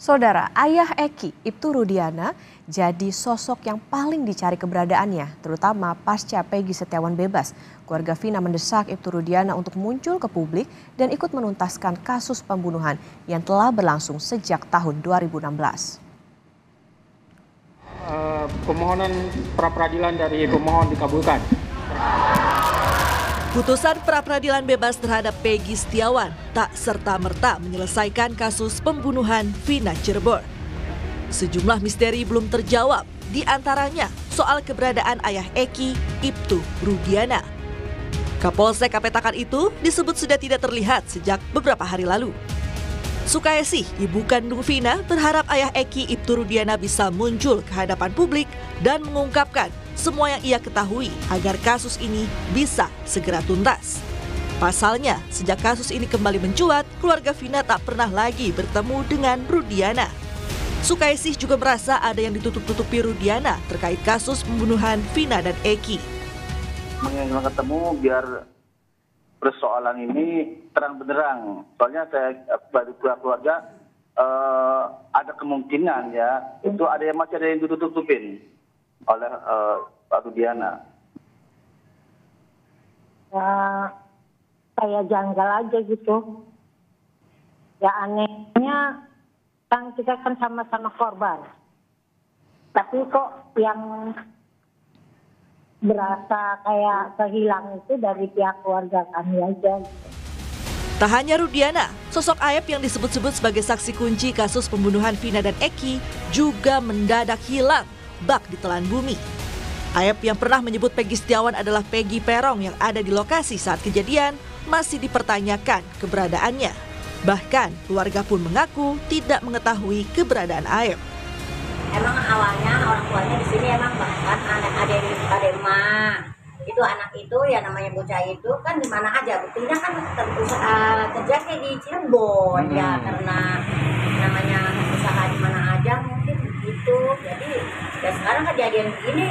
Saudara, ayah Eki, Ibtu Rudiana, jadi sosok yang paling dicari keberadaannya, terutama pasca Peggy Setiawan bebas. Keluarga Vina mendesak Ibtu Rudiana untuk muncul ke publik dan ikut menuntaskan kasus pembunuhan yang telah berlangsung sejak tahun 2016. Permohonan pra-peradilan dari pemohon dikabulkan. Putusan pra-peradilan bebas terhadap Peggy Setiawan tak serta-merta menyelesaikan kasus pembunuhan Vina Cirebon. Sejumlah misteri belum terjawab, di antaranya soal keberadaan ayah Eki, Ibtu Rudiana. Kapolsek Kapetakan itu disebut sudah tidak terlihat sejak beberapa hari lalu. Sukaesih, ibu kandung Vina, berharap ayah Eki, Ibtu Rudiana bisa muncul ke hadapan publik dan mengungkapkan semua yang ia ketahui agar kasus ini bisa segera tuntas. Pasalnya, sejak kasus ini kembali mencuat, keluarga Vina tak pernah lagi bertemu dengan Rudiana. Sukaesih juga merasa ada yang ditutup-tutupi Rudiana terkait kasus pembunuhan Vina dan Eki. Mengenal ketemu biar persoalan ini terang benderang. Soalnya saya dari keluarga ada kemungkinan ya itu masih ada yang ditutup-tutupin oleh Pak Rudiana. Ya, saya janggal aja gitu. Ya anehnya kan kita kan sama-sama korban. Tapi kok yang berasa kayak kehilang itu dari pihak keluarga kami aja. Tak hanya Rudiana, sosok Aep yang disebut-sebut sebagai saksi kunci kasus pembunuhan Vina dan Eki juga mendadak hilang bak ditelan bumi. Aep yang pernah menyebut Peggy Setiawan adalah Peggy Perong yang ada di lokasi saat kejadian masih dipertanyakan keberadaannya. Bahkan keluarga pun mengaku tidak mengetahui keberadaan Aep. Emang awalnya orang tuanya di sini emang bahkan ada emak. Itu anak itu ya namanya bocah itu kan di mana aja, buktinya kan terjadi di Cirebon ya karena namanya usaha di mana aja mungkin begitu. Jadi ya sekarang kejadian begini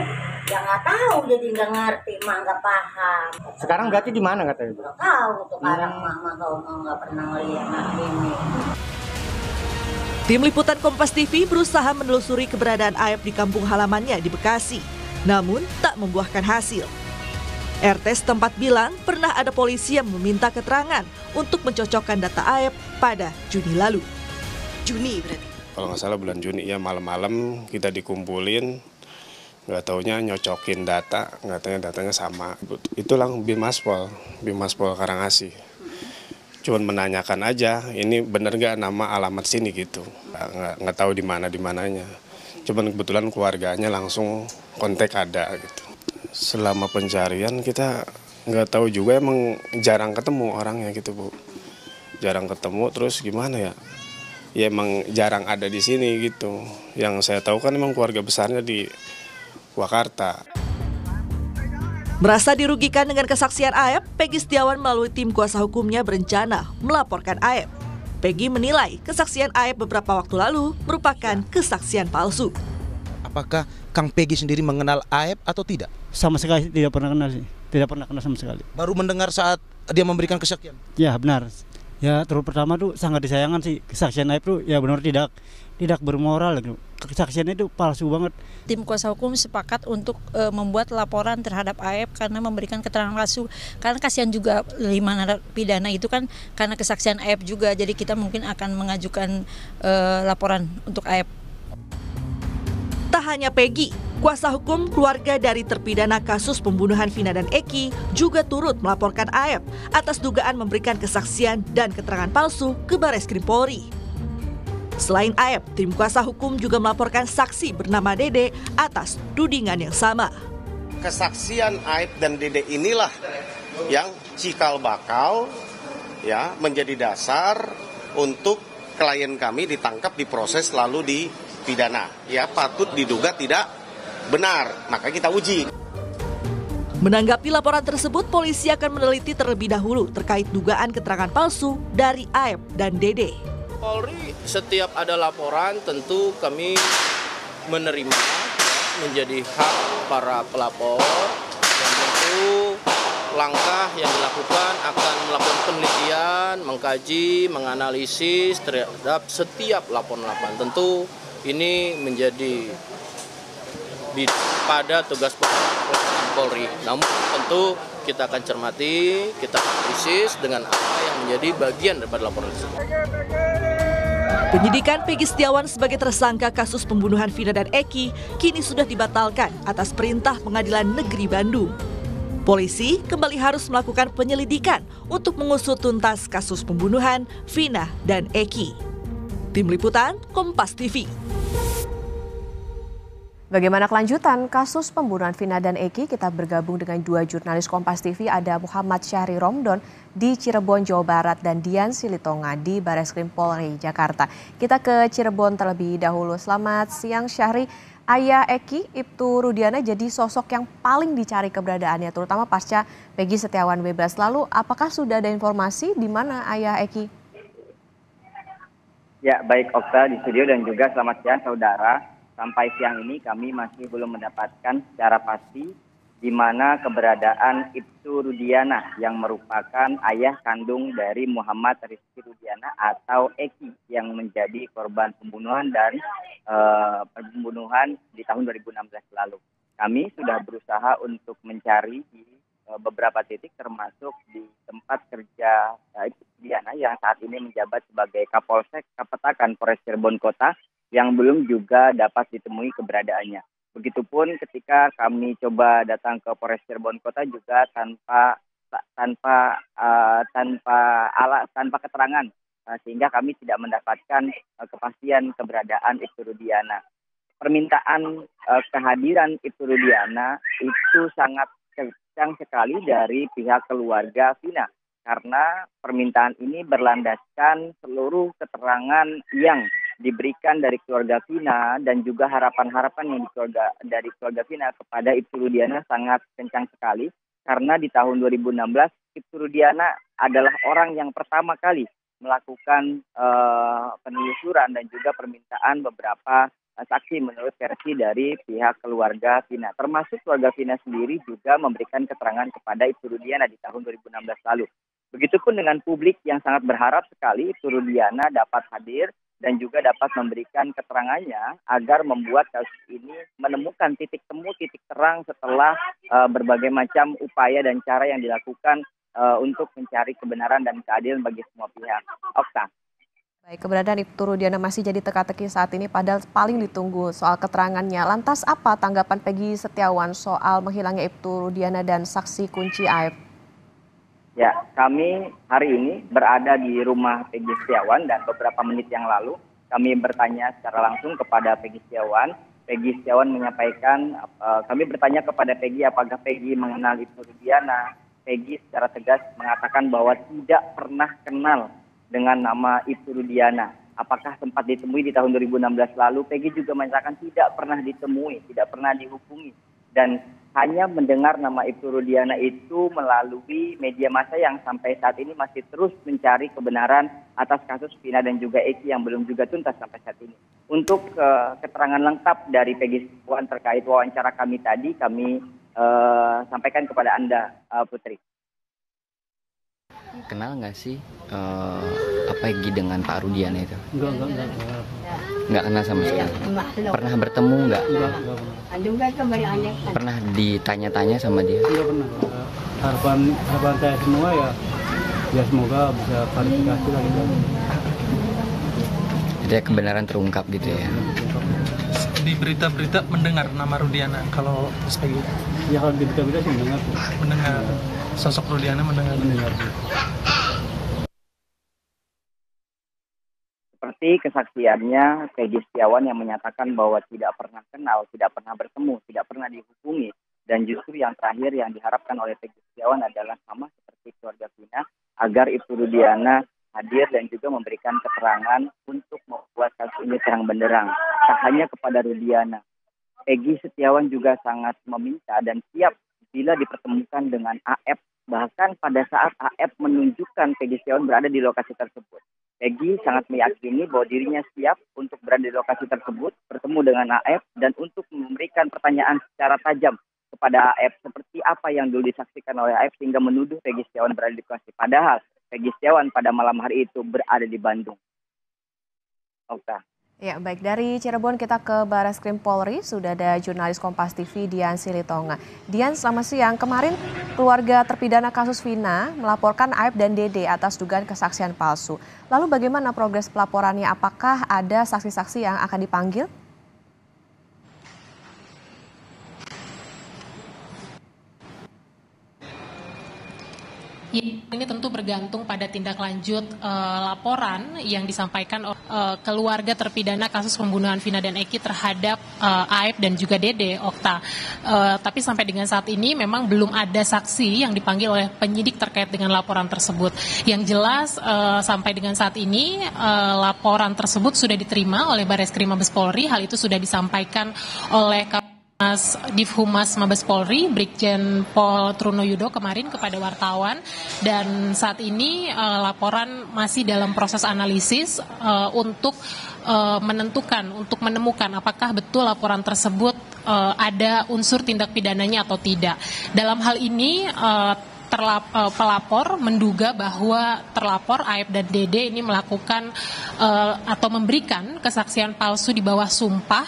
ya nggak tahu, jadi nggak ngerti, mak nggak paham. Sekarang berarti di mana katanya? Nggak tahu sekarang mak nggak pernah ngelihat ini. Tim Liputan Kompas TV berusaha menelusuri keberadaan Aep di kampung halamannya di Bekasi, namun tak membuahkan hasil. RT setempat bilang pernah ada polisi yang meminta keterangan untuk mencocokkan data Aep pada Juni lalu. Juni berarti? Kalau nggak salah bulan Juni ya, malam-malam kita dikumpulin, nggak taunya nyocokin data, datanya sama. Itulah Bimaspol Karangasih. Cuman menanyakan aja, ini bener nggak nama alamat sini gitu. Nggak tahu di mananya. Cuman kebetulan keluarganya langsung kontak ada gitu. Selama pencarian kita nggak tahu juga, emang jarang ketemu orangnya gitu Bu. Jarang ketemu, terus gimana ya? Ya emang jarang ada di sini gitu. Yang saya tahu kan emang keluarga besarnya di Purwakarta. Merasa dirugikan dengan kesaksian Aep, Peggy Setiawan melalui tim kuasa hukumnya berencana melaporkan Aep. Peggy menilai kesaksian Aep beberapa waktu lalu merupakan kesaksian palsu. Apakah Kang Peggy sendiri mengenal Aep atau tidak? Sama sekali tidak pernah kenal sih, tidak pernah kenal sama sekali. Baru mendengar saat dia memberikan kesaksian? Ya benar. Ya terus pertama tuh sangat disayangkan sih kesaksian Aep tuh ya benar tidak bermoral gitu. Kesaksiannya itu palsu banget. Tim kuasa hukum sepakat untuk membuat laporan terhadap Aep karena memberikan keterangan palsu. Karena kasihan juga 5 narapidana itu kan karena kesaksian Aep juga. Jadi kita mungkin akan mengajukan laporan untuk Aep. Tak hanya Peggy, kuasa hukum keluarga dari terpidana kasus pembunuhan Vina dan Eki juga turut melaporkan Aep atas dugaan memberikan kesaksian dan keterangan palsu ke Bareskrim Polri. Selain Aep, tim kuasa hukum juga melaporkan saksi bernama Dede atas tudingan yang sama. Kesaksian Aep dan Dede inilah yang cikal bakal ya menjadi dasar untuk klien kami ditangkap, diproses lalu dipidana. Ya patut diduga tidak benar, maka kita uji. Menanggapi laporan tersebut, polisi akan meneliti terlebih dahulu terkait dugaan keterangan palsu dari Aep dan Dede. Polri setiap ada laporan tentu kami menerima, menjadi hak para pelapor yang tentu langkah yang dilakukan akan melakukan penelitian, mengkaji, menganalisis terhadap setiap laporan. Tentu ini menjadi pada tugas Polri. Namun tentu kita akan cermati, kita analisis dengan apa yang menjadi bagian daripada laporan tersebut. Penyidikan Peggy Setiawan sebagai tersangka kasus pembunuhan Vina dan Eki kini sudah dibatalkan atas perintah Pengadilan Negeri Bandung. Polisi kembali harus melakukan penyelidikan untuk mengusut tuntas kasus pembunuhan Vina dan Eki. Tim Liputan Kompas TV. Bagaimana kelanjutan kasus pembunuhan Vina dan Eki? Kita bergabung dengan dua jurnalis Kompas TV, ada Muhammad Syahri Romdon di Cirebon, Jawa Barat, dan Dian Silitonga di Bareskrim Polri, Jakarta. Kita ke Cirebon terlebih dahulu. Selamat siang Syahri. Ayah Eki, Ibtu Rudiana, jadi sosok yang paling dicari keberadaannya, terutama pasca Peggy Setiawan bebas. Lalu apakah sudah ada informasi di mana ayah Eki? Ya, baik Okta di studio dan juga selamat siang saudara. Sampai siang ini kami masih belum mendapatkan secara pasti di mana keberadaan Ibtu Rudiana yang merupakan ayah kandung dari Muhammad Rizky Rudiana atau Eki yang menjadi korban pembunuhan dan pembunuhan di tahun 2016 lalu. Kami sudah berusaha untuk mencari di beberapa titik termasuk di tempat kerja Ibtu Rudiana yang saat ini menjabat sebagai Kapolsek Kapetakan Polres Cirebon Kota yang belum juga dapat ditemui keberadaannya. Begitupun ketika kami coba datang ke Polres Cirebon Kota juga tanpa keterangan, sehingga kami tidak mendapatkan kepastian keberadaan Ibtu Rudiana. Permintaan kehadiran Ibtu Rudiana itu sangat kencang sekali dari pihak keluarga Vina, karena permintaan ini berlandaskan seluruh keterangan yang diberikan dari keluarga Vina dan juga harapan-harapan yang dari keluarga Vina kepada Ibtu Rudiana sangat kencang sekali, karena di tahun 2016 Ibtu Rudiana adalah orang yang pertama kali melakukan penelusuran dan juga permintaan beberapa saksi menurut versi dari pihak keluarga Vina, termasuk keluarga Vina sendiri juga memberikan keterangan kepada Ibtu Rudiana di tahun 2016 lalu. Begitupun dengan publik yang sangat berharap sekali Ibtu Rudiana dapat hadir dan juga dapat memberikan keterangannya agar membuat kasus ini menemukan titik temu, titik terang setelah berbagai macam upaya dan cara yang dilakukan untuk mencari kebenaran dan keadilan bagi semua pihak. Okta. Baik, keberadaan Ibtu Rudiana masih jadi teka-teki saat ini, padahal paling ditunggu soal keterangannya. Lantas apa tanggapan Peggy Setiawan soal menghilangnya Ibtu Rudiana dan saksi kunci AF? Ya, kami hari ini berada di rumah Peggy Setiawan dan beberapa menit yang lalu kami bertanya secara langsung kepada Peggy Setiawan. Peggy Setiawan menyampaikan, kami bertanya kepada Peggy apakah Peggy mengenal Ibtu Rudiana. Peggy secara tegas mengatakan bahwa tidak pernah kenal dengan nama Ibtu Rudiana. Apakah sempat ditemui di tahun 2016 lalu? Peggy juga menyatakan tidak pernah ditemui, tidak pernah dihubungi. Dan hanya mendengar nama Ibtu Rudiana itu melalui media massa yang sampai saat ini masih terus mencari kebenaran atas kasus Vina dan juga Eki yang belum juga tuntas sampai saat ini. Untuk keterangan lengkap dari Peggy Setiawan terkait wawancara kami tadi, kami sampaikan kepada Anda, Putri. Kenal nggak sih Peggy dengan Pak Rudiana itu? Enggak. Nggak kenal sama sekali. Pernah bertemu nggak? Pernah ditanya-tanya sama dia? Enggak pernah. Harapan saya semua ya semoga bisa klarifikasi lah gitu. Jadi kebenaran terungkap gitu ya. Di berita-berita mendengar nama Rudiana kalau Peggy? Ya kalau di berita-berita sih mendengar. Mendengar. Sosok Rudiana mendengar. Seperti kesaksiannya Peggy Setiawan yang menyatakan bahwa tidak pernah kenal, tidak pernah bertemu, tidak pernah dihubungi. Dan justru yang terakhir yang diharapkan oleh Peggy Setiawan adalah sama seperti keluarga Vina, agar Ibtu Rudiana hadir dan juga memberikan keterangan untuk membuat kasus ini terang benderang. Tak hanya kepada Rudiana, Peggy Setiawan juga sangat meminta dan siap bila dipertemukan dengan AF. Bahkan pada saat AF menunjukkan Peggy Setiawan berada di lokasi tersebut, Peggy sangat meyakini bahwa dirinya siap untuk berada di lokasi tersebut, bertemu dengan AF dan untuk memberikan pertanyaan secara tajam kepada AF seperti apa yang dulu disaksikan oleh AF sehingga menuduh Peggy Setiawan berada di lokasi. Padahal Peggy Setiawan pada malam hari itu berada di Bandung. Okta. Ya, baik, dari Cirebon kita ke Barreskrim Polri, sudah ada jurnalis Kompas TV Dian Silitonga. Dian, selamat siang. Kemarin keluarga terpidana kasus Vina melaporkan Aib dan Dede atas dugaan kesaksian palsu. Lalu bagaimana progres pelaporannya? Apakah ada saksi-saksi yang akan dipanggil? Ini tentu bergantung pada tindak lanjut laporan yang disampaikan oleh keluarga terpidana kasus pembunuhan Vina dan Eki terhadap Aib dan juga Dede, Okta. Tapi sampai dengan saat ini memang belum ada saksi yang dipanggil oleh penyidik terkait dengan laporan tersebut. Yang jelas sampai dengan saat ini laporan tersebut sudah diterima oleh Barreskrim Mabes Polri. Hal itu sudah disampaikan oleh Divhumas Mabes Polri, Brigjen Pol Trunoyudo kemarin kepada wartawan, dan saat ini laporan masih dalam proses analisis untuk menentukan, untuk menemukan apakah betul laporan tersebut ada unsur tindak pidananya atau tidak. Dalam hal ini pelapor menduga bahwa terlapor Aib dan Dede ini melakukan atau memberikan kesaksian palsu di bawah sumpah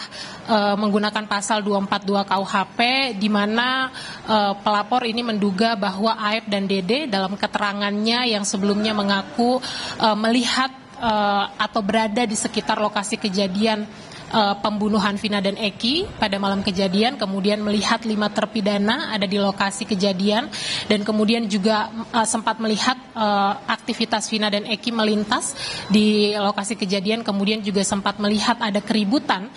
menggunakan pasal 242 KUHP, di mana pelapor ini menduga bahwa Aib dan Dede dalam keterangannya yang sebelumnya mengaku melihat atau berada di sekitar lokasi kejadian pembunuhan Vina dan Eki pada malam kejadian, kemudian melihat 5 terpidana ada di lokasi kejadian, dan kemudian juga sempat melihat aktivitas Vina dan Eki melintas di lokasi kejadian, kemudian juga sempat melihat ada keributan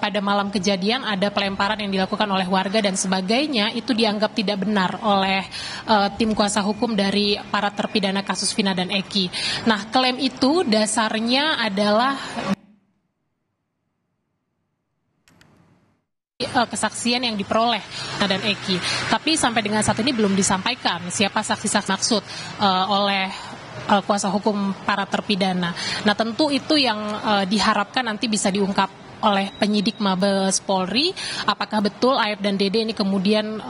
pada malam kejadian, ada pelemparan yang dilakukan oleh warga dan sebagainya. Itu dianggap tidak benar oleh tim kuasa hukum dari para terpidana kasus Vina dan Eki. Nah, klaim itu dasarnya adalah kesaksian yang diperoleh dan Eki. Tapi sampai dengan saat ini belum disampaikan siapa saksi-saksi maksud oleh kuasa hukum para terpidana. Nah, tentu itu yang diharapkan nanti bisa diungkap oleh penyidik Mabes Polri, apakah betul Aib dan Dede ini kemudian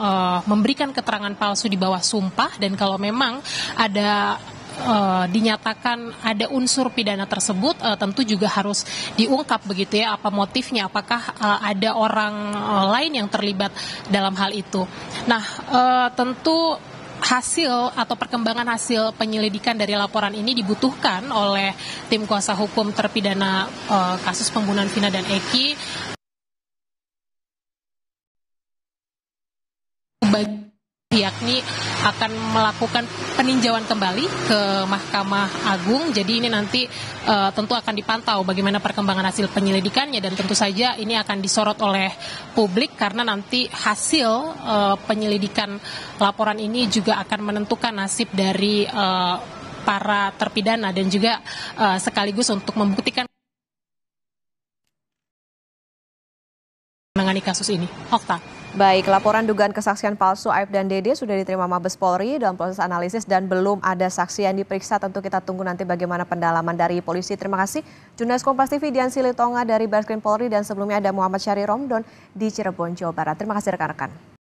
memberikan keterangan palsu di bawah sumpah, dan kalau memang ada dinyatakan ada unsur pidana tersebut, tentu juga harus diungkap begitu ya, apa motifnya, apakah ada orang lain yang terlibat dalam hal itu. Nah, tentu hasil atau perkembangan hasil penyelidikan dari laporan ini dibutuhkan oleh tim kuasa hukum terpidana kasus pembunuhan Vina dan Eki, yakni akan melakukan peninjauan kembali ke Mahkamah Agung. Jadi ini nanti tentu akan dipantau bagaimana perkembangan hasil penyelidikannya, dan tentu saja ini akan disorot oleh publik karena nanti hasil penyelidikan laporan ini juga akan menentukan nasib dari para terpidana dan juga sekaligus untuk membuktikan menangani kasus ini. Okta. Baik, laporan dugaan kesaksian palsu Aib dan Dede sudah diterima Mabes Polri dalam proses analisis dan belum ada saksi yang diperiksa. Tentu kita tunggu nanti bagaimana pendalaman dari polisi. Terima kasih jurnalis Kompas TV Dian Silitonga dari Barreskrim Polri, dan sebelumnya ada Muhammad Syahri Romdon di Cirebon, Jawa Barat. Terima kasih rekan-rekan.